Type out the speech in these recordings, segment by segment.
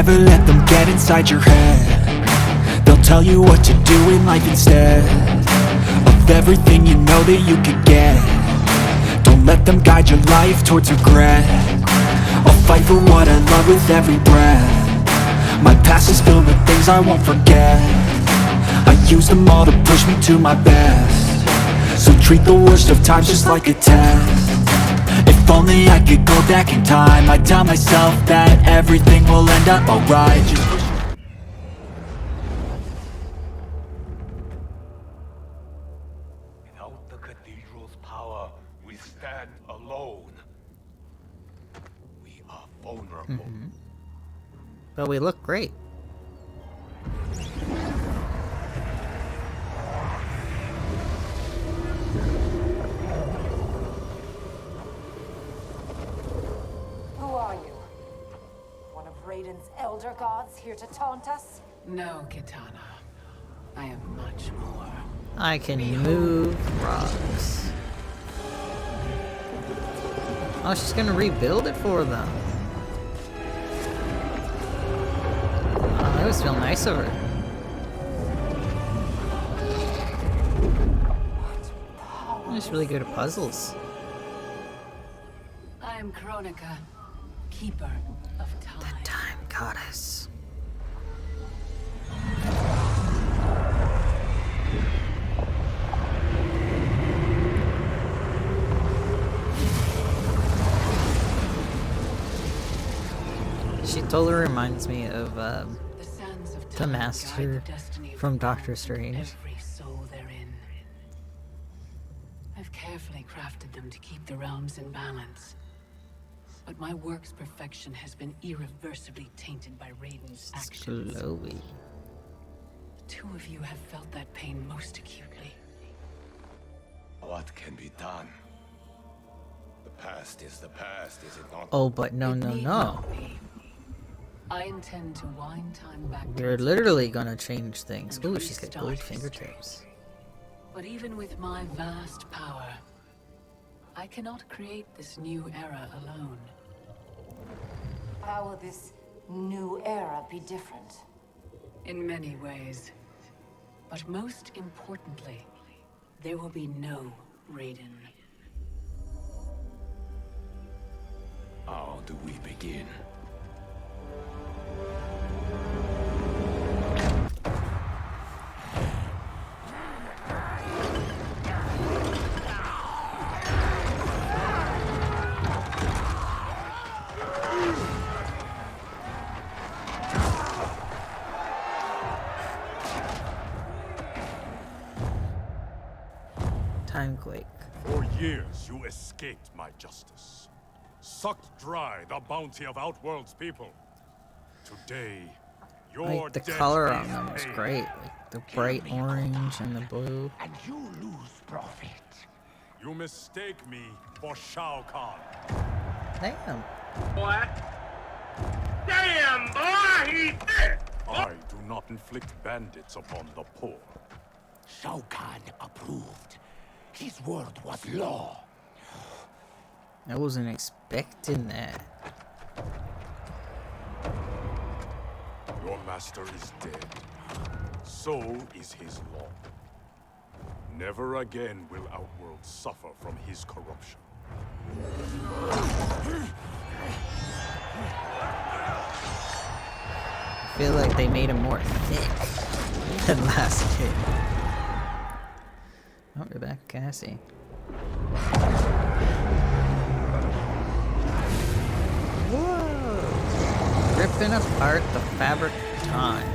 never let them get inside your head. They'll tell you what to do in life instead of everything you know that you could get. Don't let them guide your life towards regret. I'll fight for what I love with every breath. My past is filled with things I won't forget. I use them all to push me to my best. So treat the worst of times just like a test. If only I could go back in time, I'd tell myself that everything will end up alright. Just push. Without the cathedral's power, we stand alone. We are vulnerable. But we look great. Who are you? One of Raiden's elder gods here to taunt us? No, Kitana. I am much more. I can move rocks. Oh, she's gonna rebuild it for them. Oh, that was real nice of her. She's really good at puzzles. I am Kronika, keeper of time. The time goddess. She totally reminds me of The sands of the time Master guide the destiny of from the Doctor realms and Strange. every soul therein. I've carefully crafted them to keep the realms in balance. But my work's perfection has been irreversibly tainted by Raiden's actions. Slowly. The two of you have felt that pain most acutely. What can be done? The past is the past, is it not? Oh, but no, It no, need no. not be. I intend to wind time back. They're literally gonna change things. Ooh, she's got gold Restart fingertips. But even with my vast power, I cannot create this new era alone. How will this new era be different? In many ways. But most importantly, there will be no Raiden. How do we begin? Timequake. For years you escaped my justice. Sucked dry the bounty of Outworld's people. Today, your Like, the debt color is on them was paid. great. Like, the bright orange and the blue. And you lose profit. You mistake me for Shao Kahn. Damn. What? Damn, boy, he's dead! I do not inflict bandits upon the poor. Shao Kahn approved. His word was law. I wasn't expecting that. Your master is dead. So is his law. Never again will Outworld suffer from his corruption. I feel like they made him more thick than last kid. Oh, Rebecca Cassie. Whoa! Ripping apart the fabric of time.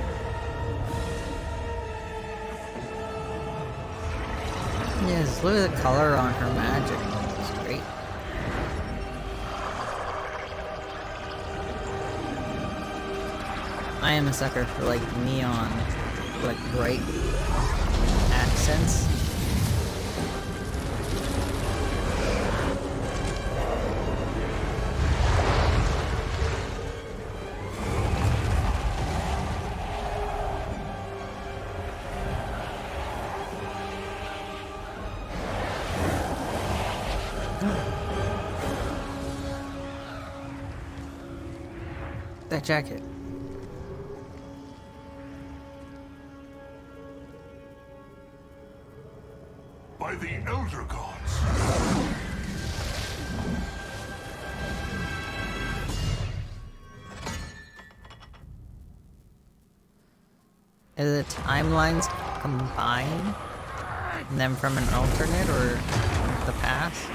Yes, look at the color on her magic. It's great. I am a sucker for like neon, like bright accents. That jacket. Is the timelines combined? And then from an alternate or the past?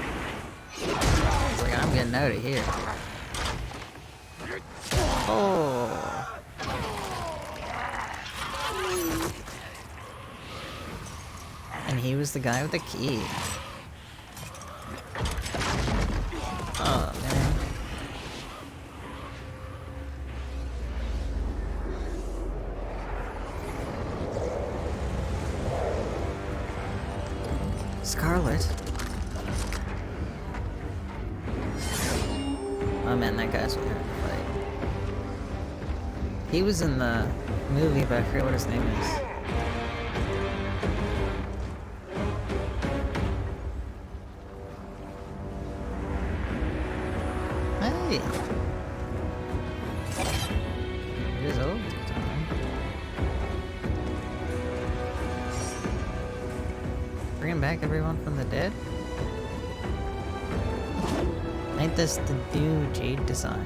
It's like, I'm getting out of here. Oh. And he was the guy with the key. Oh, man. Scarlet? Oh man, that guy's really hard to fight. He was in the movie, but I forget what his name is. Hey! It is old time. Bringing back everyone from the dead? Ain't this the new Jade design?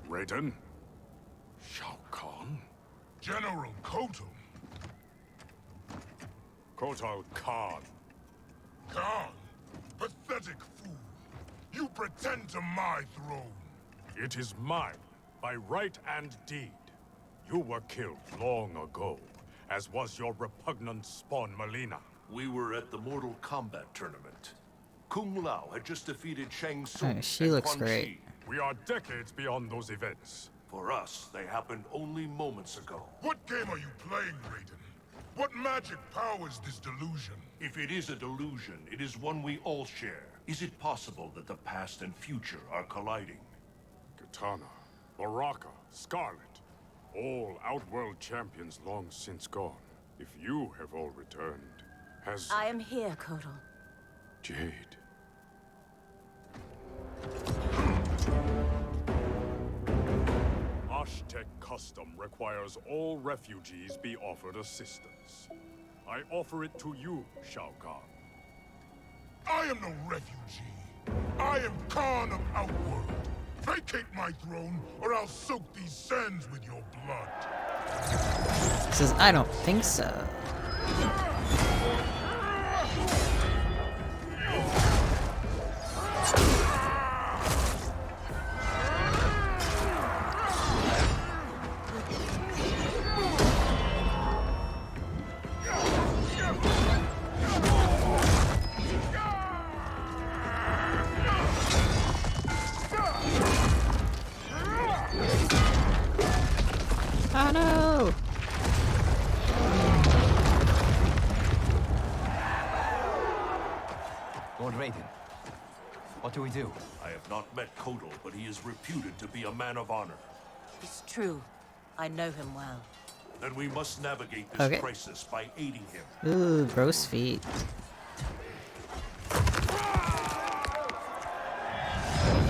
Raiden? Shao Kahn? General Kotal. Kotal Kahn. Khan, pathetic fool. You pretend to my throne. It is mine, by right and deed. You were killed long ago, as was your repugnant spawn, Melina. We were at the Mortal Kombat tournament. Kung Lao had just defeated Shang Tsung Oh, she and looks Quan great. Chi. We are decades beyond those events. For us, they happened only moments ago. What game are you playing, Raiden? What magic powers this delusion? If it is a delusion, it is one we all share. Is it possible that the past and future are colliding? Kitana, Baraka, Scarlet, all Outworld champions long since gone. If you have all returned, has I am here, Kotal. Jade. Aztec custom requires all refugees be offered assistance. I offer it to you, Shao Kahn. I am no refugee. I am Khan of Outworld. Vacate my throne, or I'll soak these sands with your blood. He says, I don't think so. Oh no! Lord Raiden, what do we do? I have not met Kotal, but he is reputed to be a man of honor. It's true. I know him well. Then we must navigate this Okay. crisis by aiding him. Ooh, gross feet.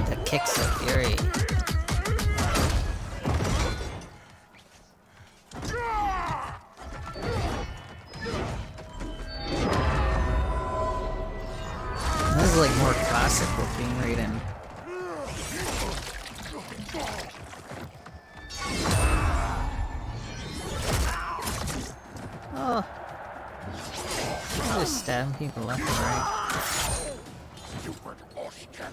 The kicks of fury. This is like more classic looking Raiden. Oh. I'm just stabbing people left and right. Stupid Aztec,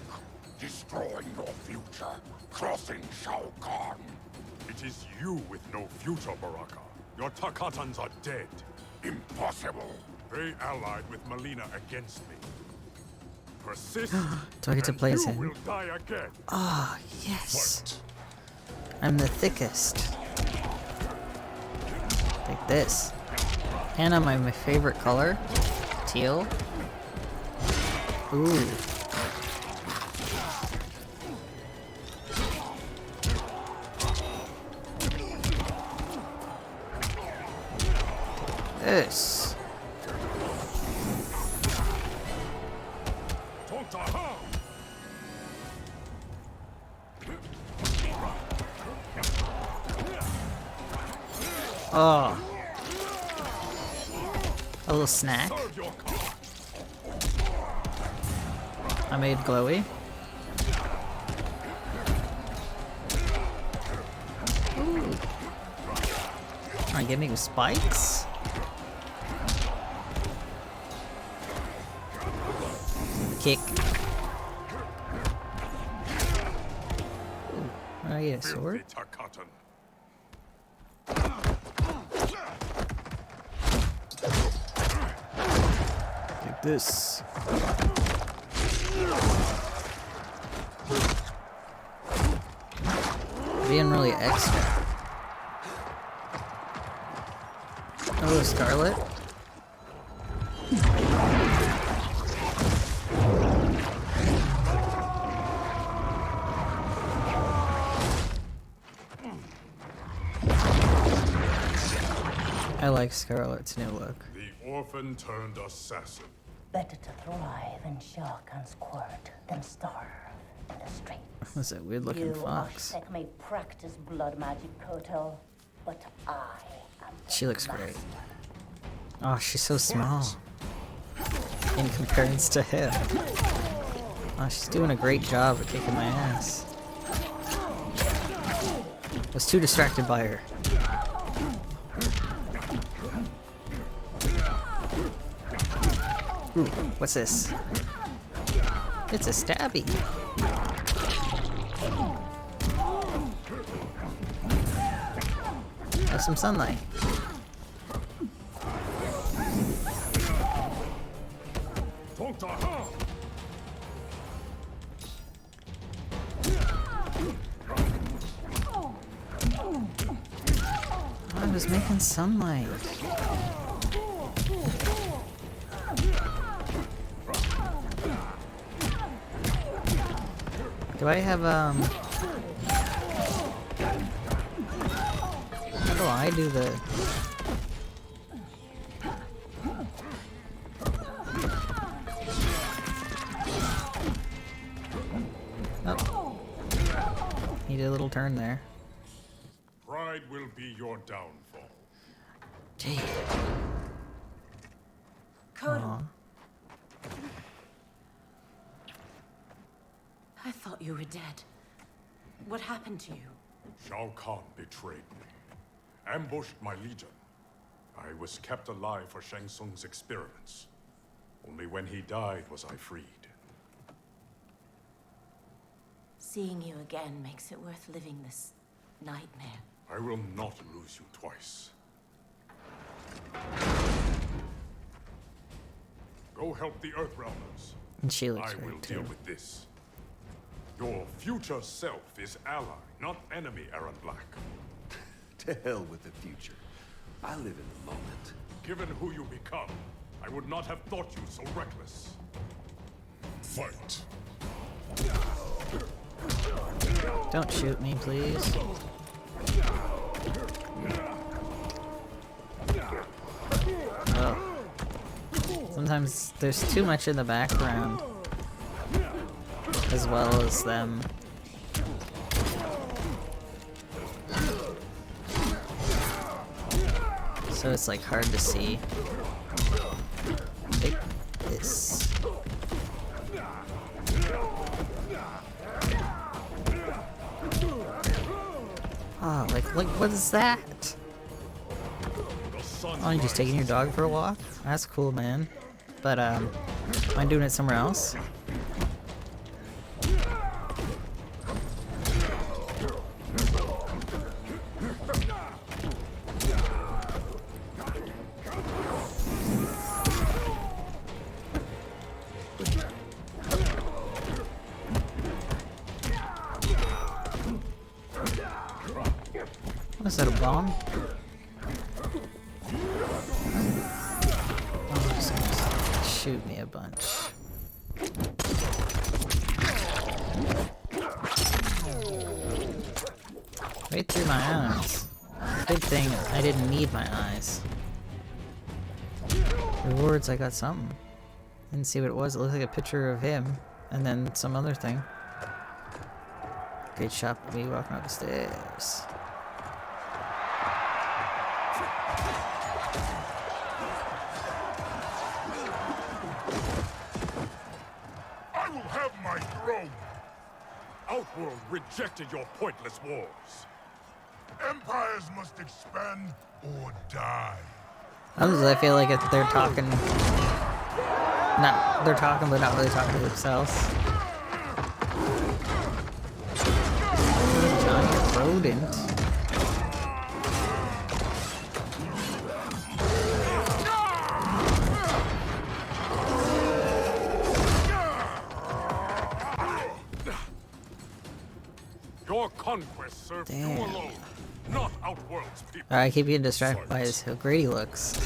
destroying your future, crossing Shao Kahn. It is you with no future, Baraka. Your Takatans are dead. Impossible. They allied with Melina against me. Persist, Do I get to and play as you him? will die again. Ah, yes. I'm the thickest. Like this. And I'm my favorite color. Teal. Ooh. this. Oh. A little snack. I made glowy. Ooh. Alright, give me spikes. Kick. Ooh. Oh yeah, sword. Like this. Being really extra. Oh, Scarlet. I like Scarlet's new look. The orphan turned assassin. Better to thrive in Shao Kahn's court than starve in the streets. What's that weird looking fox? Thicc may practice blood magic, Kotal, but I am She looks great. Oh, she's so small in comparison to him. Oh, she's doing a great job of kicking my ass. I was too distracted by her. Ooh, what's this? It's a stabby. Have some sunlight. I was making sunlight. Do I have, how do I do the... Oh. He did a little turn there. Pride will be your downfall. Gee. Kotal. I thought you were dead. What happened to you? Shao Kahn betrayed me, ambushed my legion. I was kept alive for Shang Tsung's experiments. Only when he died was I freed. Seeing you again makes it worth living this nightmare. I will not lose you twice. Go help the Earthrealmers. And she looks I will great deal too. with this. Your future self is ally, not enemy, Aaron Black. To hell with the future. I live in the moment. Given who you become, I would not have thought you so reckless. Fight. Don't shoot me, please. Oh. Sometimes there's too much in the background, as well as them. So it's like hard to see. Take this. Oh, like what is that? Oh, you just taking your dog for a walk? That's cool, man. But, mind doing it somewhere else? Was that a bomb? Oh, just shoot me a bunch. Right through my eyes. Good thing I didn't need my eyes. Rewards, I got something. Didn't see what it was. It looked like a picture of him, and then some other thing. Great shot of me walking up the stairs. I will have my throne! Outworld rejected your pointless wars. Empires must expand or die. Sometimes I feel like if they're talking... they're talking, but not really talking to themselves. Giant rodent. Your conquest served you alone, not Outworld's people. I keep getting distracted by how great he looks.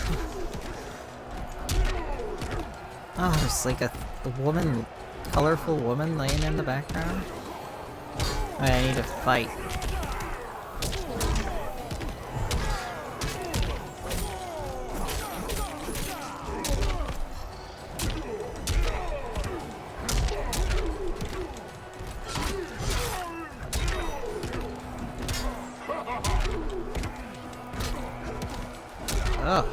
Oh, there's like a woman, colorful woman laying in the background. Alright, I need to fight. Oh.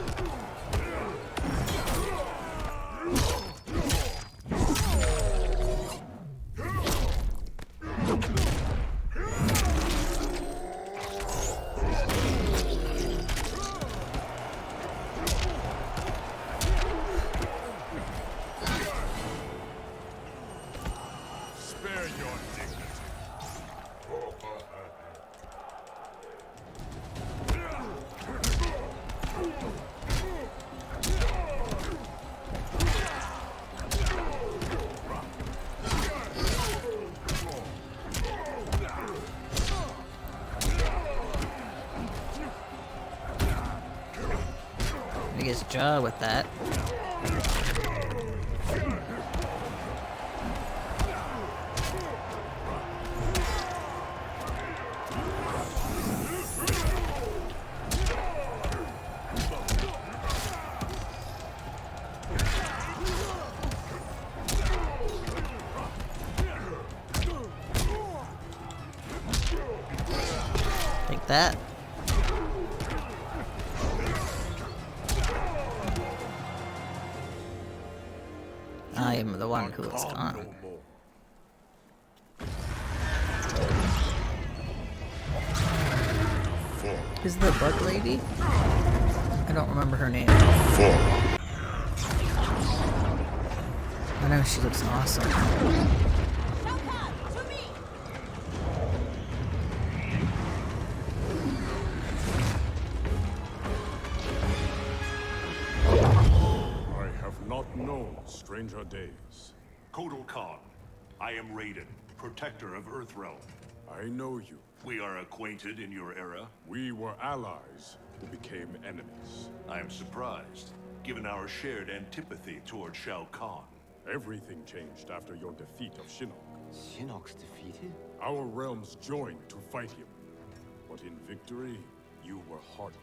Spare your dignity. Biggest jaw with that. Take that. I am the one who is gone. Is the bug lady? I don't remember her name. I know she looks awesome. I have not known stranger days. Kotal Khan, I am Raiden, protector of Earthrealm. I know you. We are acquainted in your era. We were allies who became enemies. I am surprised, given our shared antipathy toward Shao Kahn. Everything changed after your defeat of Shinnok. Shinnok's defeated? Our realms joined to fight him. But in victory, you were hardened.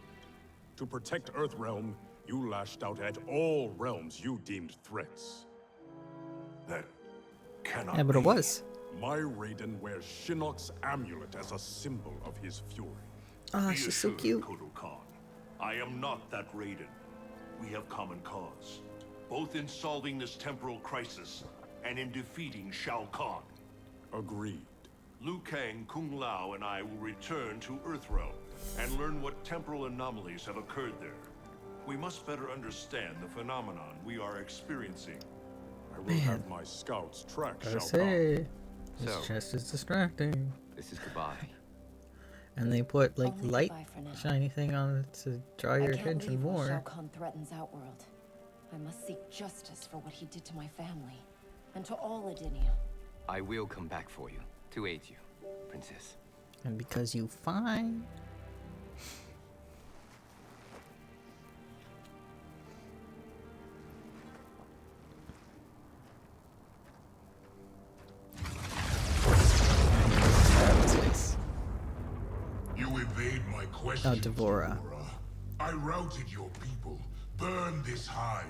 To protect Earthrealm, you lashed out at all realms you deemed threats. That cannot Yeah, but it be. was. My Raiden wears Shinnok's amulet as a symbol of his fury. Oh, Be she's so assured, cute. Kotal Khan, I am not that Raiden. We have common cause, both in solving this temporal crisis and in defeating Shao Kahn. Agreed. Liu Kang, Kung Lao, and I will return to Earthrealm and learn what temporal anomalies have occurred there. We must better understand the phenomenon we are experiencing. I will have my scouts track I Shao say, Kahn. this So- chest is distracting. This is goodbye. And they put like Only light goodbye for now. shiny thing on it to draw your I can't attention leave while Shao more. Kahn threatens Outworld. I must seek justice for what he did to my family, and to all Edinia. I will come back for you, to aid you, Princess. And because you fine. That's nice. You evade my question. Oh, Devora. I routed your people, burned this hive,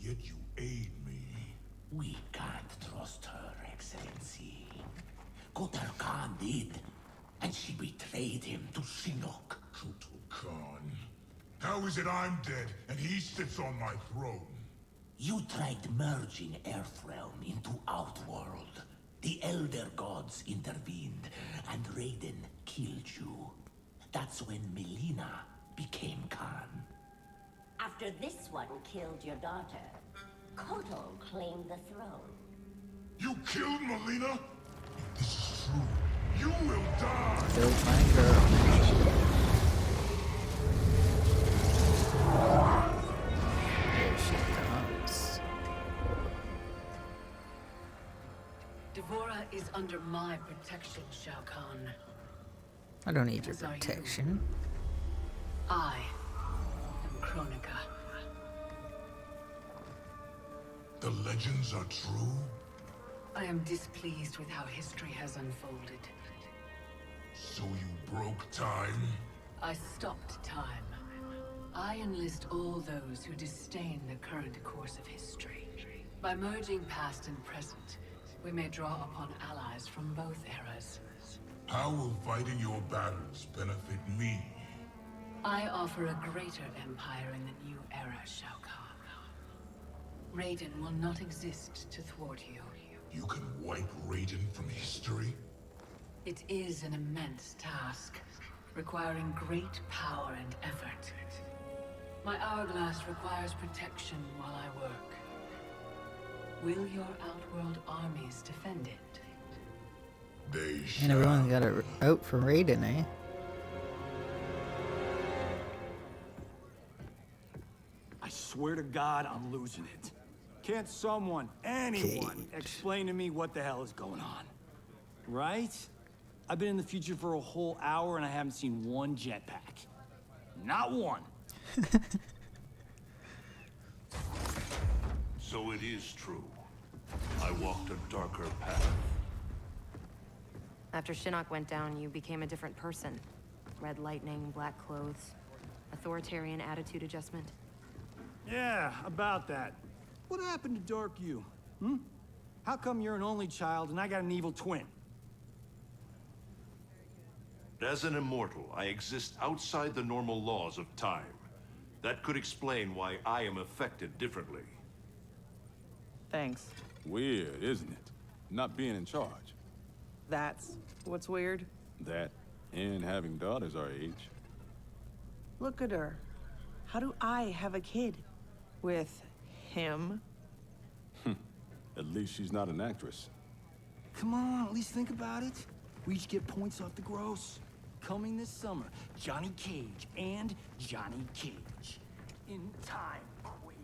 Yet you aid me. We can't trust her, Excellency. Kotal Khan did, and she betrayed him to Shinnok. Kotal Khan. How is it I'm dead and he sits on my throne? You tried merging Earthrealm into Outworld. The Elder Gods intervened, and Raiden killed you. That's when Melina became Khan. After this one killed your daughter, Kotal claimed the throne. You killed Melina? If this is true, you will die! Killed my girl. Here she comes. Devora is under my protection, Shao Kahn. I don't need your As are you. protection. I am Kronika. The legends are true? I am displeased with how history has unfolded. So you broke time? I stopped time. I enlist all those who disdain the current course of history. By merging past and present, we may draw upon allies from both eras. How will fighting your battles benefit me? I offer a greater empire in the new era, Shao Kahn. Raiden will not exist to thwart you. You can wipe Raiden from history? It is an immense task, requiring great power and effort. My hourglass requires protection while I work. Will your Outworld armies defend it? They And everyone got a out for Raiden, eh? I swear to God, I'm losing it. Can't someone, anyone, explain to me what the hell is going on? Right? I've been in the future for a whole hour and I haven't seen one jetpack. Not one. So it is true. I walked a darker path. After Shinnok went down, you became a different person. Red lightning, black clothes, authoritarian attitude adjustment. Yeah, about that. What happened to Dark You? Hmm? How come you're an only child and I got an evil twin? As an immortal, I exist outside the normal laws of time. That could explain why I am affected differently. Thanks. Weird, isn't it? Not being in charge. That's what's weird. That, and having daughters our age. Look at her. How do I have a kid? With him? At least she's not an actress. Come on, at least think about it. We each get points off the gross. Coming this summer, Johnny Cage and Johnny Cage. In time, Quake.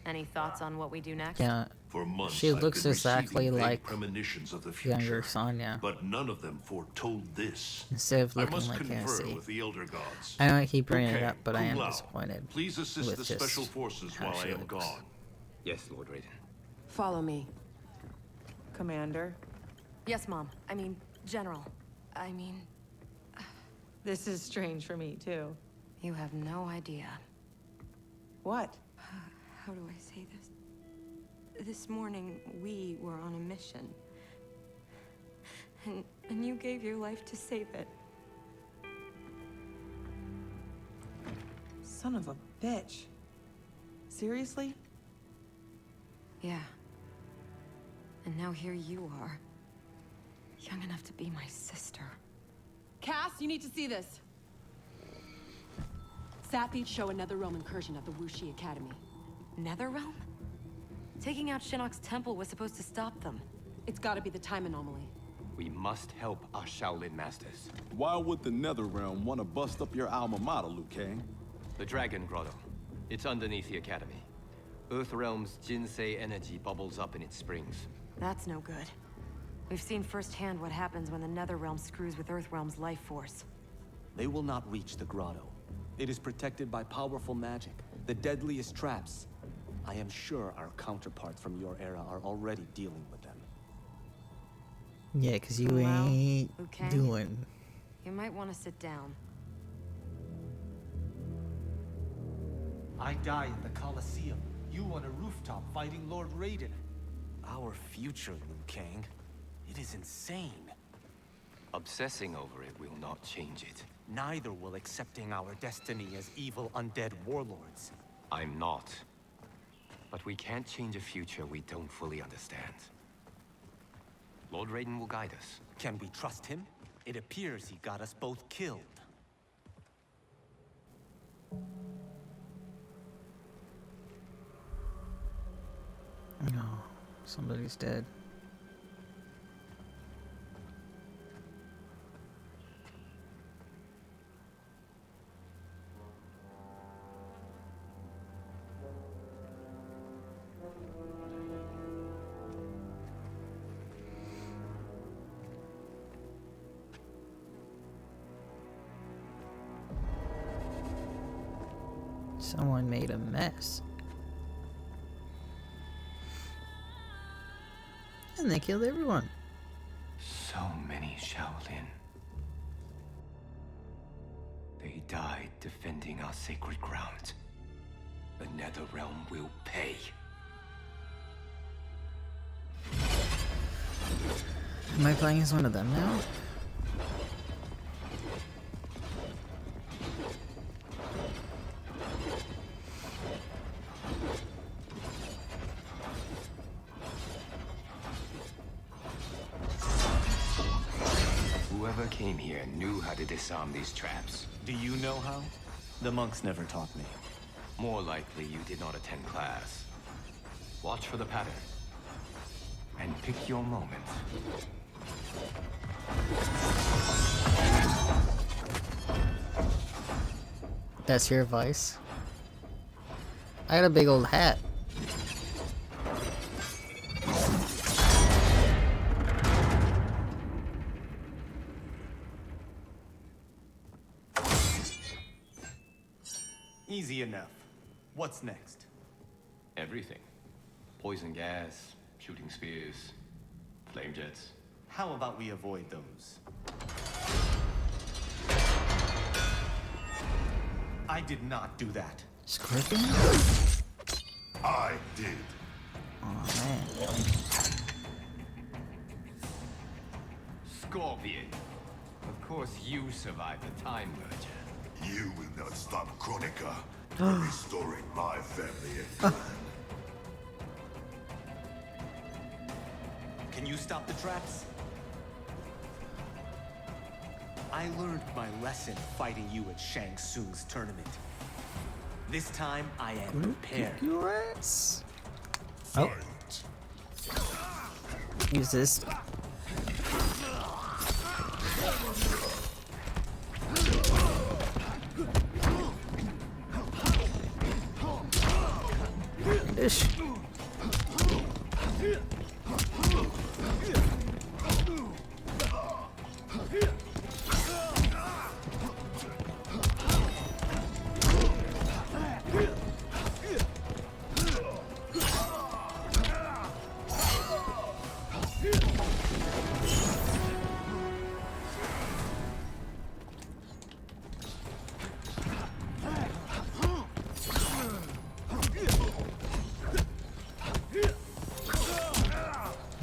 Any thoughts on what we do next? Yeah. For months, She I've looks been exactly receiving vague like premonitions of the future, younger Sonya. but none of them foretold this. Instead of I looking must like confer Cassie. with the Elder Gods. I know I keep bringing it Okay, up, but I am Kung Lao, disappointed. Please assist with the just special forces how while she I am looks. gone. Yes, Lord Raiden. Follow me. Commander. Yes, Mom. I mean, General. I mean... This is strange for me, too. You have no idea. What? How do I say this? This morning, we were on a mission. And you gave your life to save it. Son of a bitch. Seriously? Yeah. And now here you are. Young enough to be my sister. Cass, you need to see this. Satbeats show another realm incursion at the Wuxi Academy. Netherrealm? Taking out Shinnok's temple was supposed to stop them. It's gotta be the time anomaly. We must help our Shaolin masters. Why would the Netherrealm want to bust up your alma mater, Liu Kang? The Dragon Grotto. It's underneath the Academy. Earthrealm's Jinsei energy bubbles up in its springs. That's no good. We've seen firsthand what happens when the Netherrealm screws with Earthrealm's life force. They will not reach the grotto. It is protected by powerful magic, the deadliest traps. I am sure our counterparts from your era are already dealing with them. Yeah, because you Well, ain't Liu Kang, doing. You might want to sit down. I die in the Colosseum. you on a rooftop fighting Lord Raiden. Our future, Liu Kang. It is insane. Obsessing over it will not change it. Neither will accepting our destiny as evil undead warlords. I'm not. But we can't change a future we don't fully understand. Lord Raiden will guide us. Can we trust him? It appears he got us both killed. No, somebody's dead. Someone made a mess. And they killed everyone. So many Shaolin. They died defending our sacred ground. The Netherrealm will pay. Am I playing as one of them now? Whoever came here knew how to disarm these traps. Do you know how? The monks never taught me. More likely you did not attend class. Watch for the pattern. And pick your moment. That's your advice? I got a big old hat. Easy enough. What's next? Everything. Poison gas, shooting spears, flame jets. How about we avoid those? I did not do that. Scorpion? I did. Oh man. Scorpion. Of course you survived the time merger. You will not stop Kronika from restoring my family and clan. Can you stop the traps? I learned my lesson fighting you at Shang Tsung's tournament. This time I am prepared. Your ass. Oh. Use this. Ish.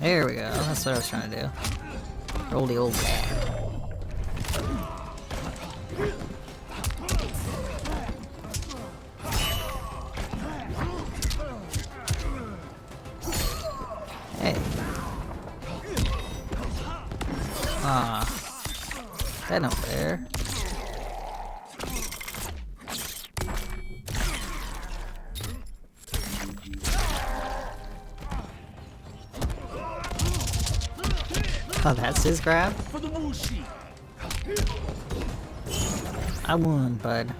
There we go. That's what I was trying to do. Roll the old guy. Hey. That no fair. Oh, that's his grab? For the Wuxi. I won, bud.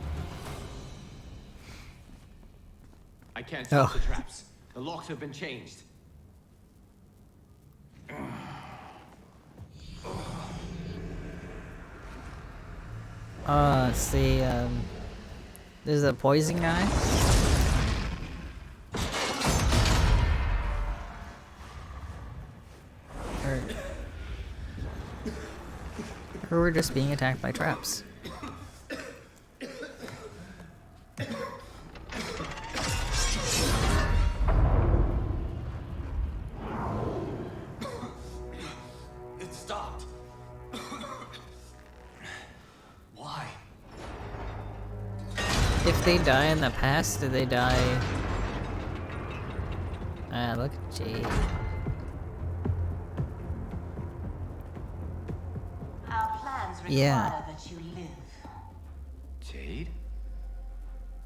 I can't stop the traps. The locks have been changed. It's the, there's a poison guy. Or we're just being attacked by traps. stopped. Why? If they die in the past, do they die? Ah, look at Jade. Our plans require Yeah. that you live. Jade?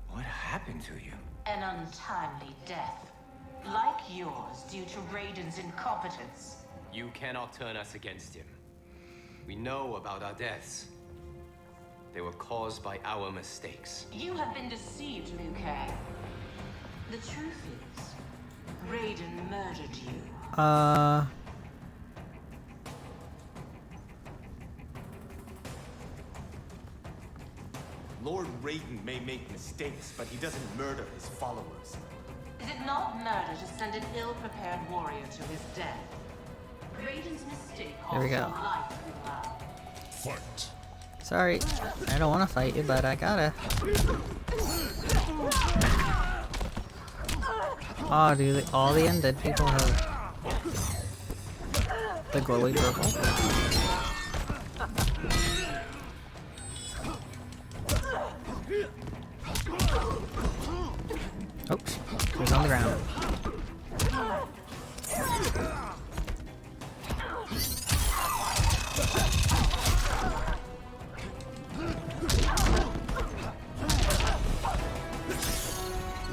What happened to you? An untimely death. Like yours, due to Raiden's incompetence. You cannot turn us against him. We know about our deaths. They were caused by our mistakes. You have been deceived, Liu Kang. The truth is, Raiden murdered you. Lord Raiden may make mistakes, but he doesn't murder his followers. Is it not murder to send an ill-prepared warrior to his death? Raiden's mistake There we cost go. your life, Kung Lao. Fight. Sorry, I don't want to fight you, but I gotta. Oh, do all the undead people have the glowy purple? Oops, he was on the ground.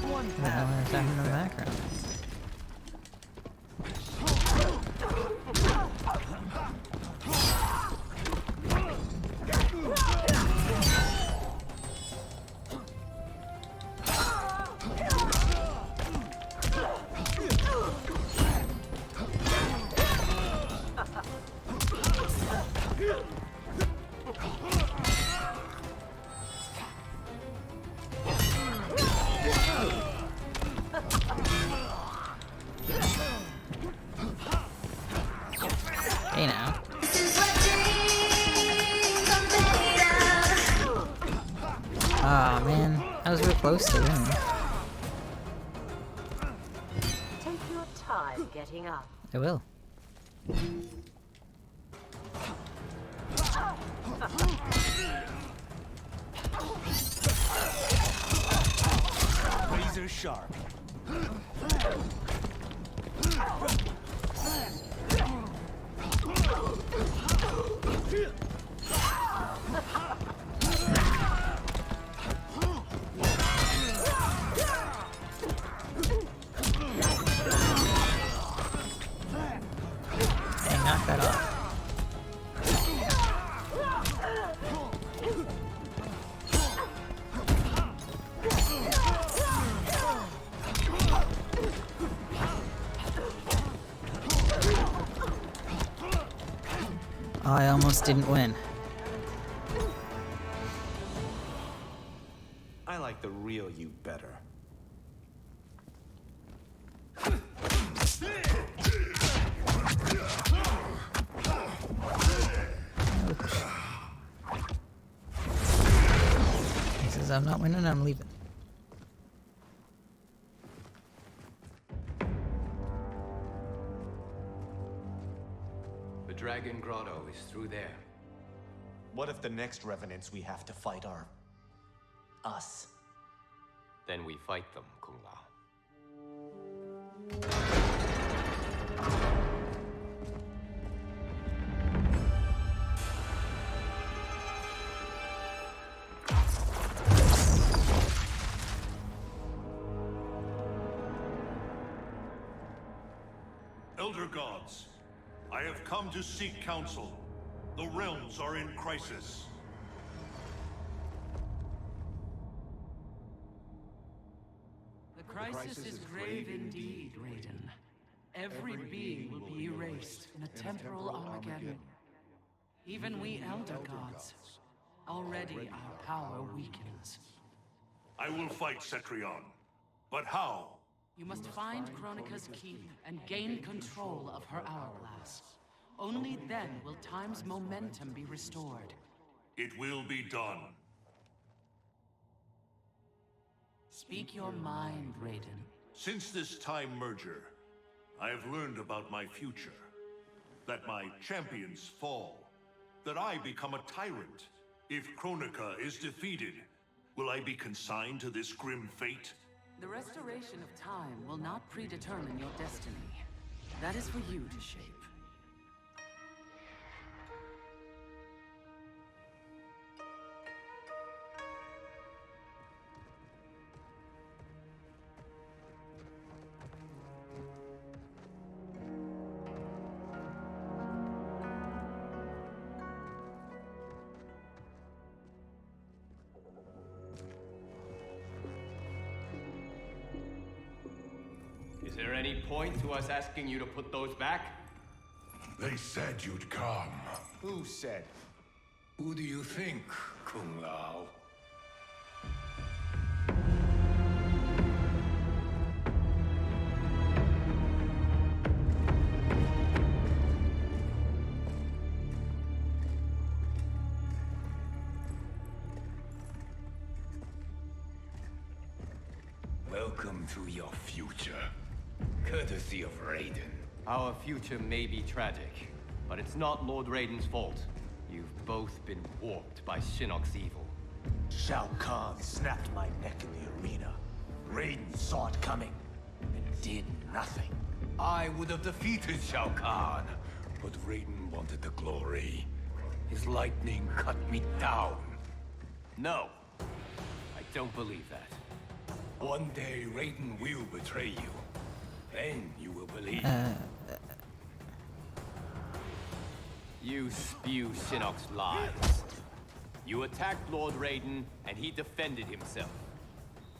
What the hell is happening in the background? Hey now. Ah man, I was real close to winning. Take your time getting up. I will. Razor sharp. Hey, knock that off. Oh, I almost didn't win. I like the real you better. He says I'm not winning, I'm leaving. The Dragon Grotto is through there. What if the next revenants we have to fight are us? Then we fight them, Kung Lao. Elder Gods, I have come to seek counsel. The realms are in crisis. The crisis is grave indeed, Raiden. Every being will be erased in a temporal Armageddon. Even we Elder Gods. Already our power weakens. I will fight Cetrion. But how? You must find Kronika's keep and gain control of her hourglass. Only then will time's momentum be restored. It will be done. Speak your mind, Raiden. Since this time merger, I have learned about my future. that my champions fall, that I become a tyrant. If Kronika is defeated, will I be consigned to this grim fate? The restoration of time will not predetermine your destiny. That is for you to shape. Is there any point to us asking you to put those back? They said you'd come. Who said? Who do you think, Kung Lao? Welcome to your future. Courtesy of Raiden. Our future may be tragic, but it's not Lord Raiden's fault. You've both been warped by Shinnok's evil. Shao Kahn snapped my neck in the arena. Raiden saw it coming and did nothing. I would have defeated Shao Kahn, but Raiden wanted the glory. His lightning cut me down. No, I don't believe that. One day Raiden will betray you. Then you will believe. You spew Shinnok's lies. You attacked Lord Raiden, and he defended himself.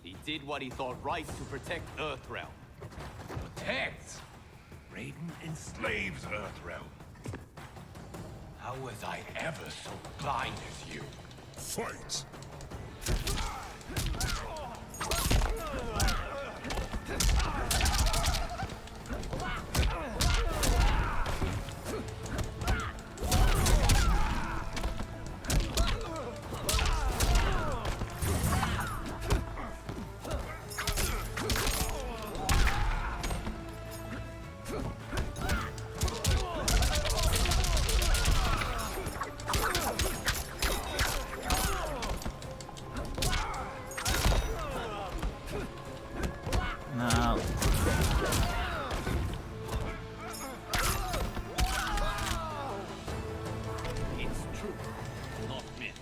He did what he thought right to protect Earthrealm. Protect? Raiden enslaves Earthrealm. How was I ever so blind as you? Fight! No. It's true, not myth.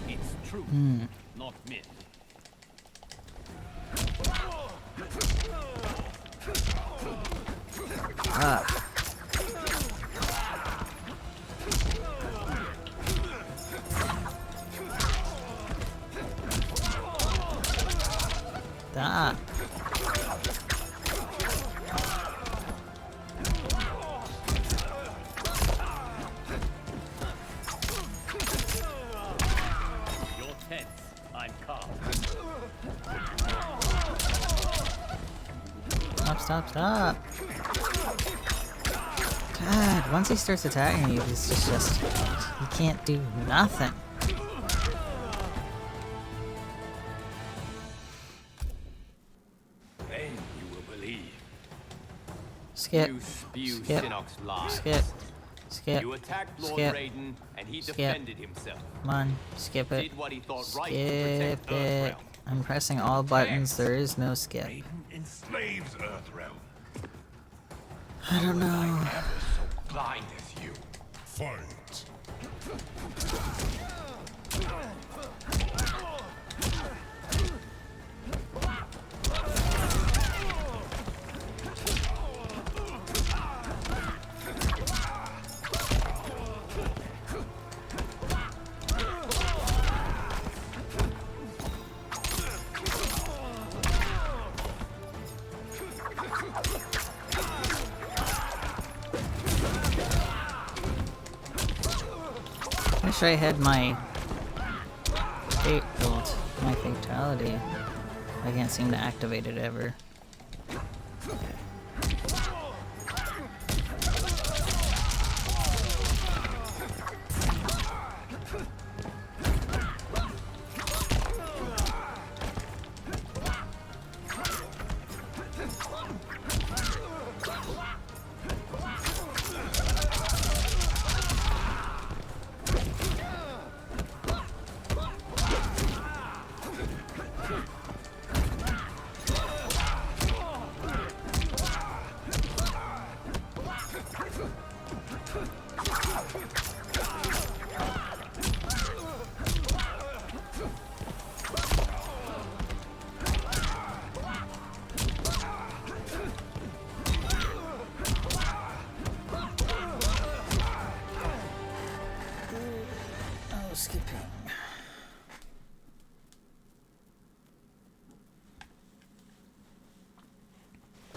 It's true, not myth. Ah. Ah. You're tense. I'm calm. Stop. God, once he starts attacking you, he's just he can't do nothing. Then you will believe. Skip. You spew Skip. Shinnok's lies. Skip. You attacked Lord Skip. Raiden, and he Skip. defended himself. Come on, skip it. Did what he thought right to Skip protect it. Earthrealm. I'm pressing all buttons. There is no skip. Raiden enslaves Earthrealm. I don't know. Ever so blind as you. Fight! wish I had my fate built, my fatality. I can't seem to activate it ever.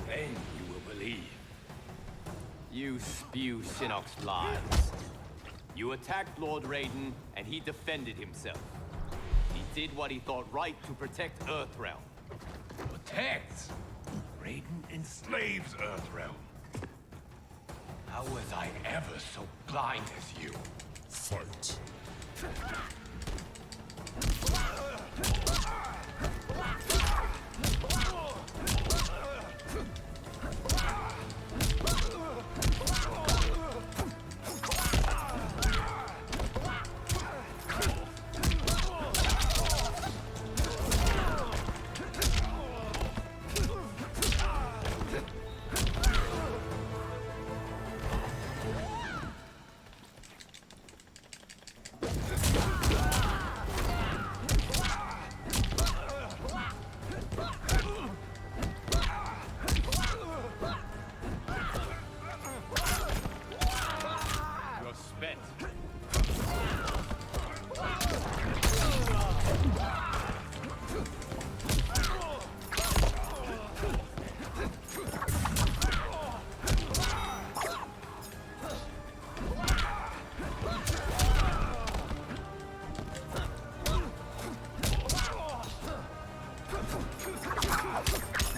Then you will believe. You spew Shinnok's lies. You attacked Lord Raiden, and he defended himself. He did what he thought right to protect Earthrealm. Protect? Raiden enslaves Earthrealm. How was I ever so blind as you? Fight.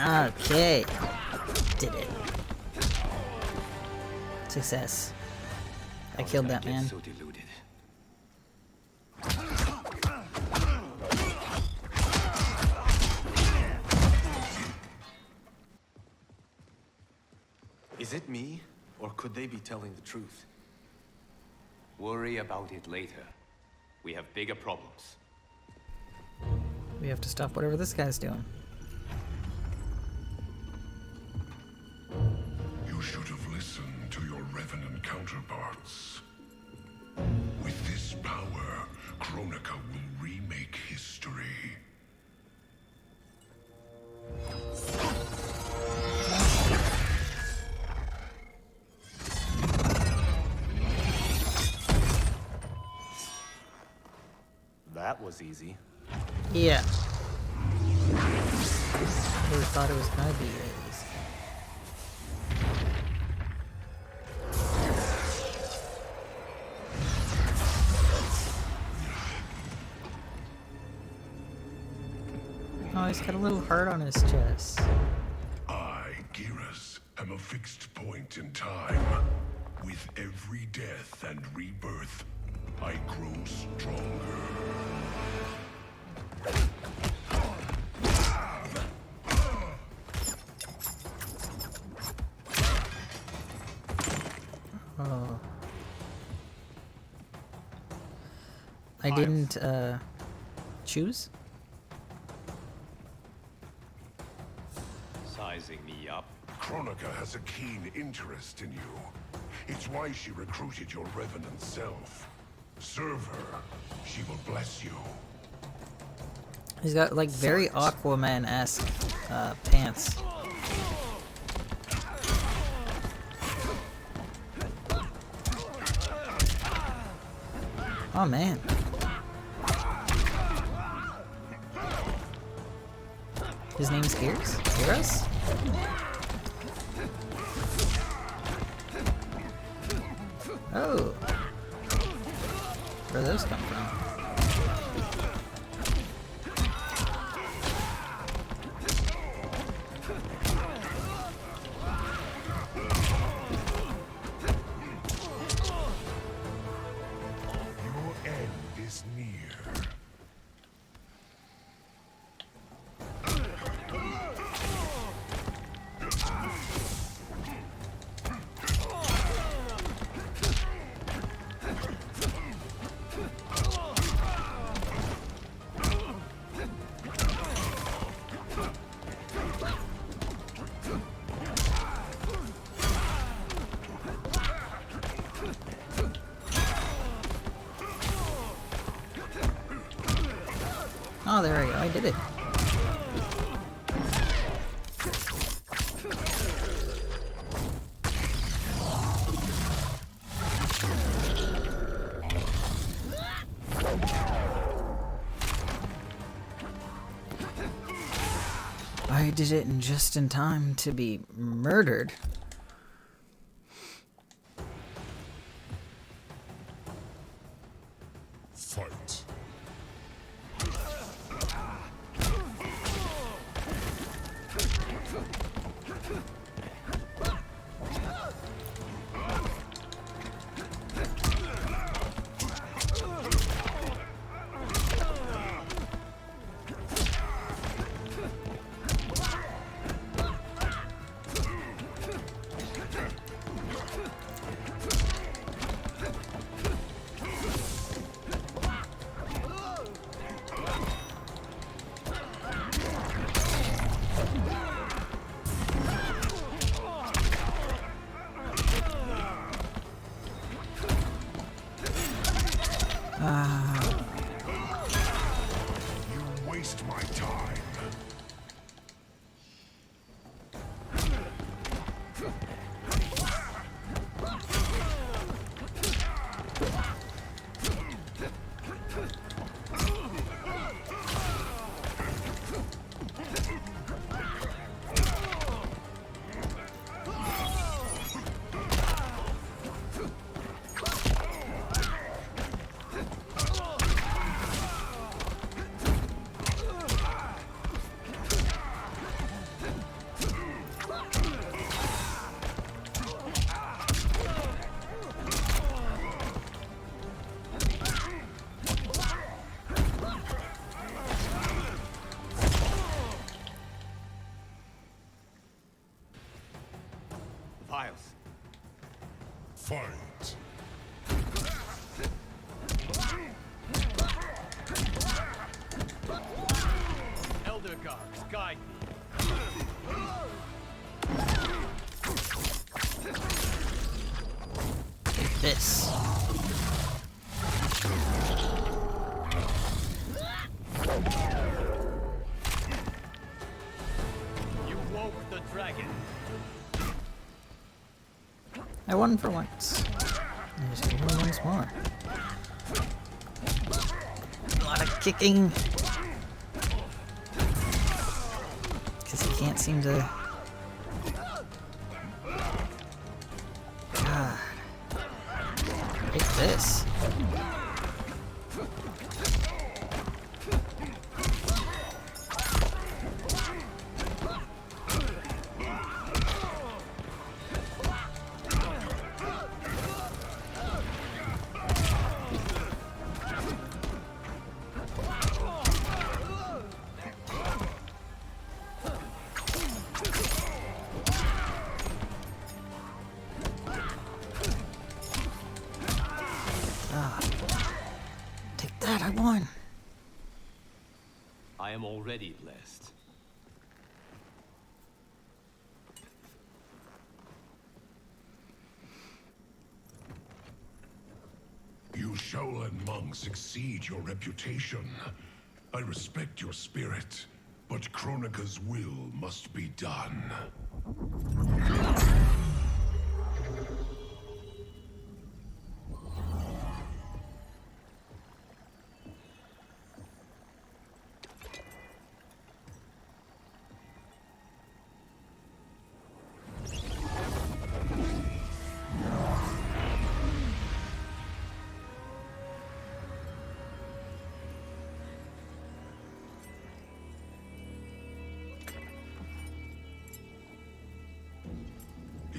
Okay. Did it. Success. I killed that man. So deluded. Is it me, or could they be telling the truth? Worry about it later. We have bigger problems. We have to stop whatever this guy's doing. You should have listened to your Revenant counterparts. With this power, Kronika will remake history. That was easy. Yeah. Really thought it was gonna be easy. Oh, he's got a little heart on his chest. I, Geras, am a fixed point in time. With every death and rebirth, I grow stronger. Oh. I didn't, choose? Sizing me up. Kronika has a keen interest in you. It's why she recruited your Revenant self. Serve her. She will bless you. He's got, like, very Aquaman-esque, pants. Oh, man. His name's Gears? Geras? Oh. Where those come from? Your end is near. Oh, there we go. I did it. I did it just in time to be murdered. Fight. You waste my time. Vials. Fight. Elder Gods, guide me. Take this. You woke the dragon. I won for once. I just give him once more. A lot of kicking. Because he can't seem to... God. Take this. Take that, I won. I am already blessed. You Shaolin monks exceed your reputation. I respect your spirit, but Kronika's will must be done.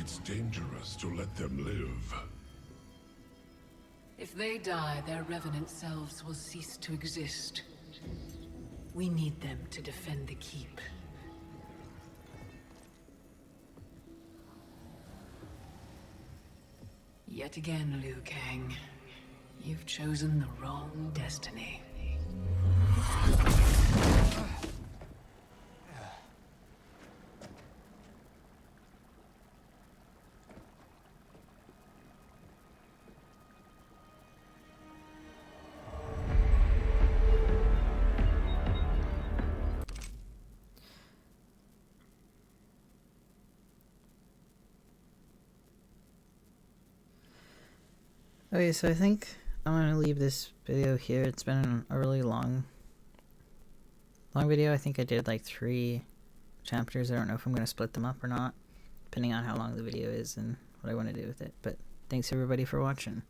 It's dangerous to let them live. If they die, their revenant selves will cease to exist. We need them to defend the keep. Yet again, Liu Kang, you've chosen the wrong destiny. Okay, so I think I'm gonna leave this video here. It's been a really long video. I think I did like 3 chapters. I don't know if I'm gonna split them up or not, depending on how long the video is and what I want to do with it. But thanks everybody for watching.